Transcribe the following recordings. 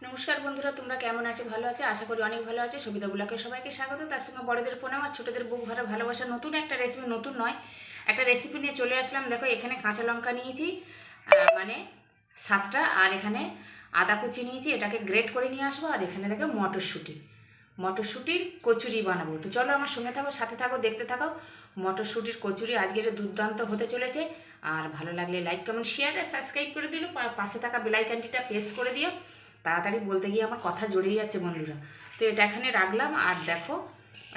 নমস্কার বন্ধুরা, তোমরা কেমন আছো? ভালো আছো? আশা করি অনেক ভালো আছো। সবিতা ব্লগে সবাইকে স্বাগত। তার সঙ্গে বড়দের প্রণাম আর ছোটদের বুক ভরা ভালোবাসা। নতুন একটা রেসিপি, নতুন নয়, একটা রেসিপি নিয়ে চলে আসলাম। দেখো, এখানে কাঁচা লঙ্কা নিয়েছি মানে 7টা, আর এখানে আদা কুচি নিয়েছি, এটাকে গ্রেট করে নিয়ে আসবো। আর এখানে দেখো মটরশুঁটির কচুরি বানাবো। তো চলো আমার সঙ্গে থাকো, সাথে থাকো, দেখতে থাকো। মটরশুঁটির কচুরি আজকের দুর্দান্ত হতে চলেছে। আর ভালো লাগলে লাইক, কমেন্ট, শেয়ার আর সাবস্ক্রাইব করে দিল। পাশে থাকা বেল আইকনটিটা প্রেস করে দিও। তাড়াতাড়ি বলতে গিয়ে আমার কথা জড়িয়ে যাচ্ছে বন্ধুরা। তো এটা এখানে রাখলাম। আর দেখো,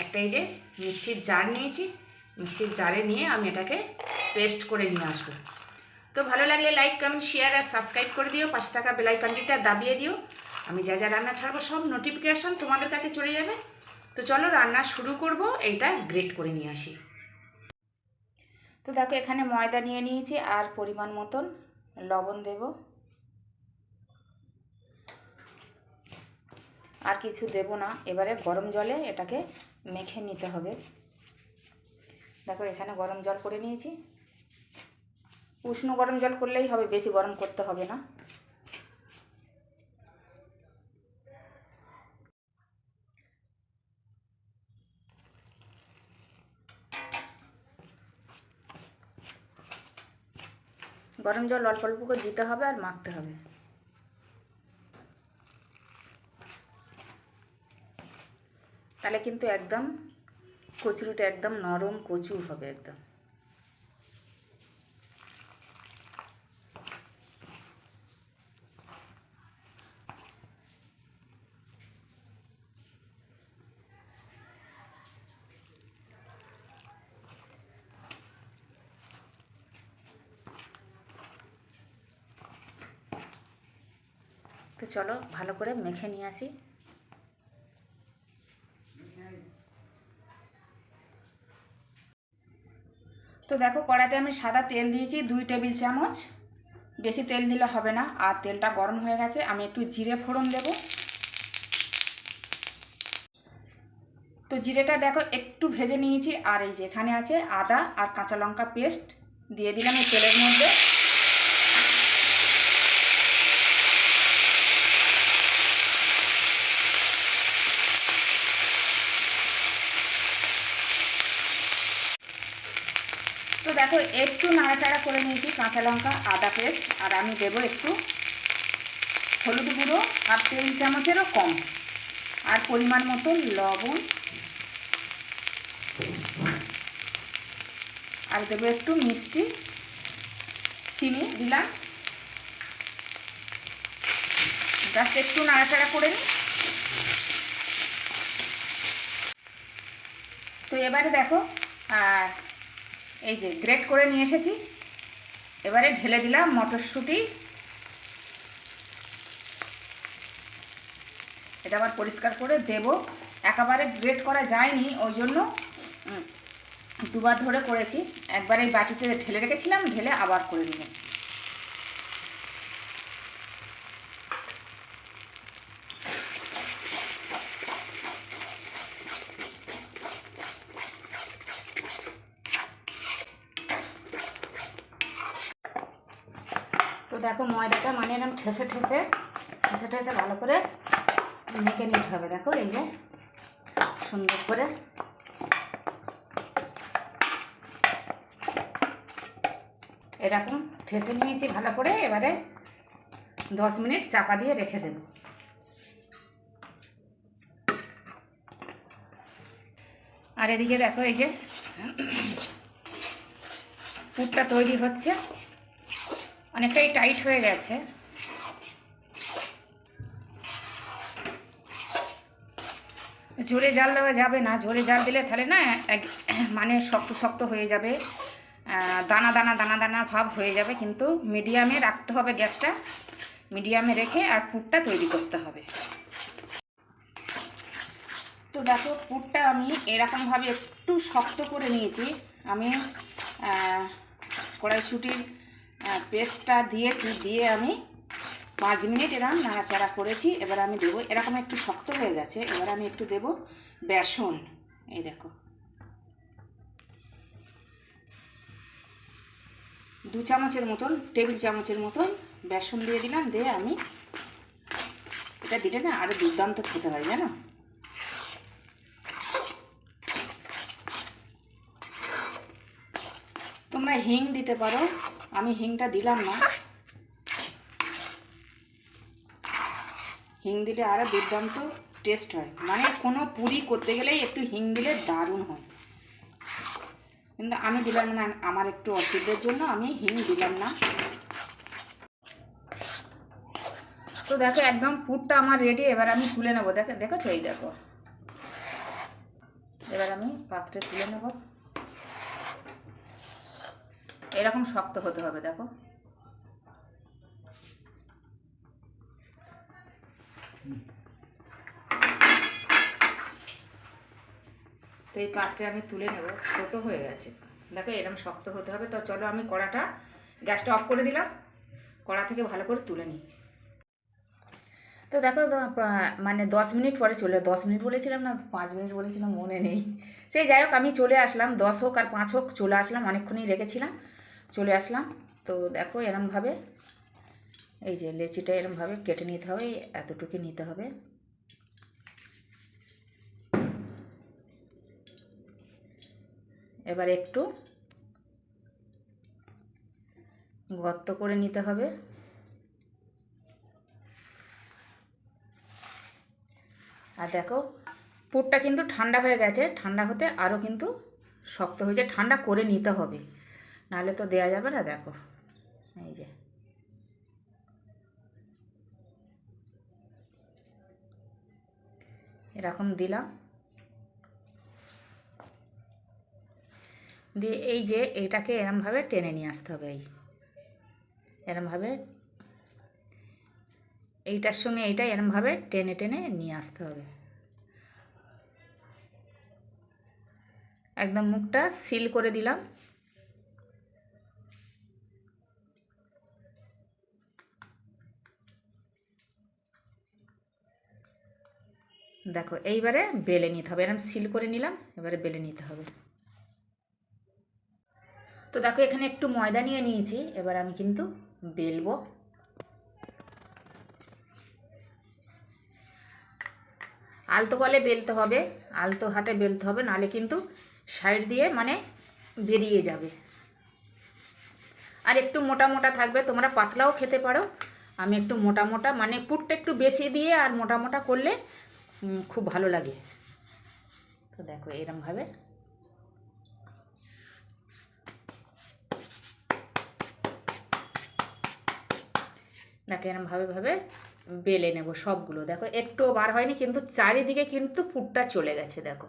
একটা এই যে মিক্সির জার নিয়েছি, মিক্সির জারে নিয়ে আমি এটাকে পেস্ট করে নিয়ে আসবো। তো ভালো লাগলে লাইক, কমেন্ট, শেয়ার আর সাবস্ক্রাইব করে দিও। পাশে থাকা বেল আইকনটিটা দাবিয়ে দিও। আমি যা যা রান্না ছাড়বো সব নোটিফিকেশান তোমাদের কাছে চলে যাবে। তো চলো রান্না শুরু করব। এইটা গ্রেট করে নিয়ে আসি। তো দেখো, এখানে ময়দা নিয়ে নিয়েছি আর পরিমাণ মতন লবণ দেব। আর কিছু দেব না। এবারে গরম জলে এটাকে মেখে নিতে হবে। দেখো, এখানে গরম জল করে নিয়েছি। উষ্ণ গরম জল করলেই হবে, বেশি গরম করতে হবে না। গরম জল অল্প অল্প করে দিতে হবে আর মাখতে হবে। তাহলে কিন্তু একদম কচুরিটা একদম নরম কচুর হবে একদম। তো চলো ভালো করে মেখে নিয়ে আসি। তো দেখো, কড়াতে আমি সাদা তেল দিয়েছি 2 টেবিল চামচ। বেশি তেল দিলে হবে না। আর তেলটা গরম হয়ে গেছে, আমি একটু জিরে ফোড়ন দেব। তো জিরেটা দেখো একটু ভেজে নিয়েছি। আর এই যে এখানে আছে আদা আর কাঁচা লঙ্কা পেস্ট, দিয়ে দিলাম এই তেলের মধ্যে। তো দেখো, একটু নাড়াচাড়া করে নিয়েছি কাঁচা লঙ্কা আদা পেস্ট। আর আমি দেবো একটু হলুদ গুঁড়ো, 1/2 টেবিল চামচেরও কম। আর পরিমাণ মতো লবণ। আর দেবো একটু মিষ্টি, চিনি দিলাম। জাস্ট একটু নাড়াচাড়া করে নিই। তো এবারে দেখো, এই যে গ্রেট করে নিয়ে এসেছি, এবারে ঢেলে দিলাম মটরশুঁটি। এটা আবার পরিষ্কার করে দেব। একেবারে গ্রেট করা যায়নি, ওই জন্য দুবার ধরে করেছি। একবার এই বাটিতে ঢেলে রেখেছিলাম, ঢেলে আবার করে নিয়েছি। তো দেখো, ময়দাটা মানে এরকম ঠেসে ঠেসে ভালো করে মেখে নিতে হবে। দেখো, এই যে সুন্দর করে এরকম ঠেসে নিয়েছি ভালো করে। এবারে 10 মিনিট চাপা দিয়ে রেখে দেব। আর এদিকে দেখো, এই যে পুরটা তৈরি হচ্ছে, অনেকটাই টাইট হয়ে গেছে। জোরে জাল দেওয়া যাবে না, জোরে জাল দিলে তাহলে না মানে শক্ত শক্ত হয়ে যাবে, দানা দানা দানা দানা ভাব হয়ে যাবে। কিন্তু মিডিয়ামে রাখতে হবে, গ্যাসটা মিডিয়ামে রেখে আর পুরটা তৈরি করতে হবে। তো দেখো, পুরটা আমি এরকমভাবে একটু শক্ত করে নিয়েছি। আমি কড়াইশুঁটির পেস্টটা দিয়েছি, দিয়ে আমি 5 মিনিট এরকম নাড়াচাড়া করেছি। এবার আমি দেবো, এরকম একটু শক্ত হয়ে গেছে, এবার আমি একটু দেবো বেসন। এই দেখো, 2 চামচের মতন, টেবিল চামচের মতন বেসন দিয়ে দিলাম। দিয়ে আমি এটা দিলে না আরও দুর্দান্ত খেতে হয়, জানো। তোমরা হিং দিতে পারো, আমি হিংটা দিলাম না। হিং দিলে আরও দুর্দান্ত টেস্ট হয়, মানে কোনো পুরি করতে গেলেই একটু হিং দিলে দারুণ হয়। কিন্তু আমি দিলাম না, আমার একটু অসুবিধার জন্য আমি হিং দিলাম না। তো দেখো একদম পুরটা আমার রেডি। এবার আমি তুলে নেবো। দেখেছো, এই দেখো। এবার আমি পাত্রে তুলে নেব। এরকম শক্ত হতে হবে, দেখো। তো এই পাত্রে আমি তুলে নেব। ছোট হয়ে গেছে, দেখো এরকম শক্ত হতে হবে। তো চলো আমি কড়াটা, গ্যাসটা অফ করে দিলাম, কড়া থেকে ভালো করে তুলে নিই। তো দেখো মানে 10 মিনিট পরে 10 মিনিট বলেছিলাম না 5 মিনিট বলেছিলাম, মনে নেই। সেই যাই হোক, আমি চলে আসলাম। 10 হোক আর 5 হোক, চলে আসলাম। অনেকক্ষণই রেখেছিলাম, চলে আসলাম। তো দেখো এরমভাবে, এই যে লেচিটা এরমভাবে কেটে নিতে হবে, এতটুকু নিতে হবে। এবার একটু গর্ত করে নিতে হবে। আর দেখো পুরটা কিন্তু ঠান্ডা হয়ে গেছে, ঠান্ডা হতে আরও কিন্তু শক্ত হয়েছে। ঠান্ডা করে নিতে হবে, নাহলে তো দেয়া যাবে না। দেখো এই যে, এরকম দিলাম। দিয়ে এই যে এইটাকে এরমভাবে টেনে নিয়ে আসতে হবে। এরমভাবে এইটার সঙ্গে এইটা এরমভাবে টেনে টেনে নিয়ে আসতে হবে। একদম মুখটা সিল করে দিলাম। দেখো এইবারে বেলে নিতে হবে। এরকম সিল করে নিলাম, এবারে বেলে নিতে হবে। তো দেখো এখানে একটু ময়দা নিয়ে নিয়েছি, এবার আমি কিন্তু বেলবো। আলতো বলে বেলতে হবে, আলতো হাতে বেলতে হবে, নাহলে কিন্তু সাইড দিয়ে মানে বেরিয়ে যাবে। আর একটু মোটা মোটা থাকবে, তোমরা পাতলাও খেতে পারো। আমি একটু মোটা মোটা, মানে পুরটা একটু বেশি দিয়ে আর মোটা মোটা করলে খুব ভালো লাগে। তো দেখো এরমভাবে দেখো এরমভাবে বেলে নেব সবগুলো। দেখো একটুও বার হয়নি, কিন্তু চারিদিকে কিন্তু পুরটা চলে গেছে, দেখো।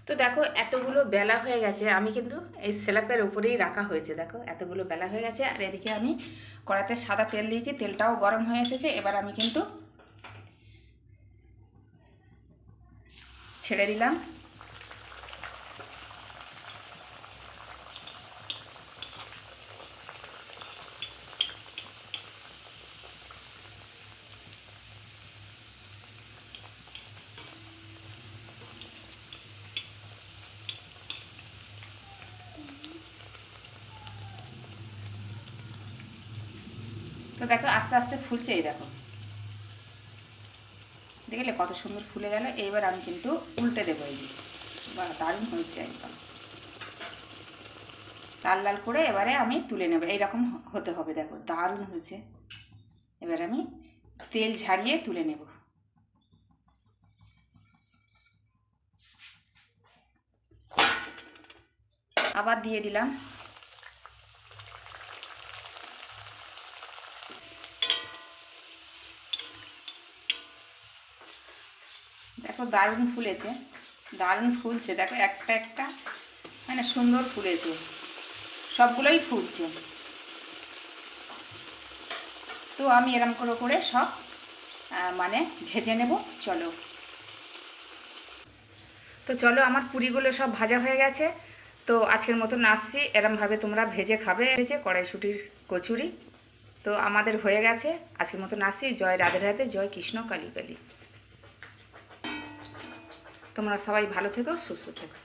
তো দেখো এতগুলো বেলা হয়ে গেছে, আমি কিন্তু এই স্ল্যাবের উপরেই রাখা হয়েছে। দেখো এতগুলো বেলা হয়ে গেছে। আর এদিকে আমি কড়াতে সাদা তেল দিয়েছি, তেলটাও গরম হয়ে এসেছে। এবার আমি কিন্তু ছেড়ে দিলাম। তো দেখো আস্তে আস্তে ফুলছে, এই দেখো, দেখলে কত সুন্দর ফুলে গেল। এইবার আমি কিন্তু উল্টে দেবো। এই যে দারুণ হয়েছে, একদম লাল লাল করে এবারে আমি তুলে নেব। এইরকম হতে হবে, দেখো দারুণ হয়েছে। এবার আমি তেল ঝারিয়ে তুলে নেব। আবার দিয়ে দিলাম। দেখো দারুণ ফুলেছে, দারুণ ফুলছে। দেখো একটা একটা মানে সুন্দর ফুলেছে, সবগুলোই ফুলছে। তো আমি এরম করে করে সব মানে ভেজে নেব। চলো, তো চলো আমার পুরিগুলো সব ভাজা হয়ে গেছে। তো আজকের মতন আসছি। এরমভাবে তোমরা ভেজে খাবে। ভেজে কড়াইশুঁটির কচুরি তো আমাদের হয়ে গেছে। আজকের মতন আসছি। জয় রাধে রাধে, জয় কৃষ্ণ কালী কালী। তোমরা সবাই ভালো থেকো, সুস্থ থেকো।